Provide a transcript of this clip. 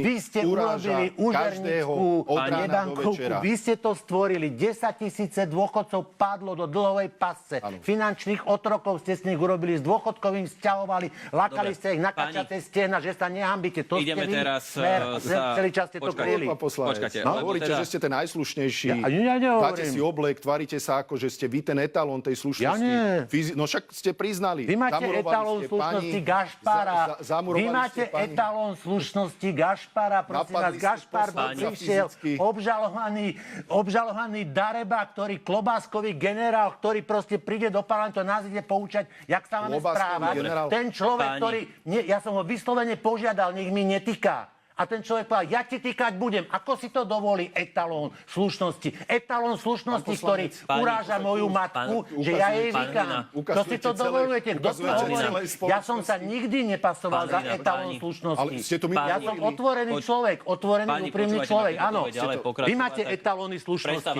Vy ste urobili úžernickú nebankovku, vy ste to stvorili. 10 000 dôchodcov padlo do dlhovej pasce. Finančných otrokov ste s nich urobili, s dôchodkovým sťahovali, lakali ste ich na kačaté stehna, že sa nehambíte. To ideme ste vy, teraz celý čas ste to kryli. Počkajte. Hovoríte, že ste ten najslušnejší. Ja Dáte si oblek, tvaríte sa ako, že ste vy ten etalón tej slušnosti. Ja nie. No však ste priznali. Vy máte etalón slušnosti Gašpara. Vy máte etalón slušnosti Gašpara. Prosím vás, Gašpar prišiel obžalovaný Dareba, ktorý klobáskový generál, ktorý proste príde do parlamentu a nás ide poučať, jak sa máme správať. Ten človek, ktorý... Ja som ho vyslovene požiadal, nech mi netýka. A ten človek povedal, ja ti týkať budem. Ako si to dovolí etalón slušnosti? Etalón slušnosti, ktorý uráža moju matku, že ja jej vykám. To si to dovolujete. Kto to hovorí? Ja som sa nikdy nepasoval za etalón slušnosti. Ja som otvorený človek, otvorený, úprimný človek. Áno, vy máte etalóny slušnosti.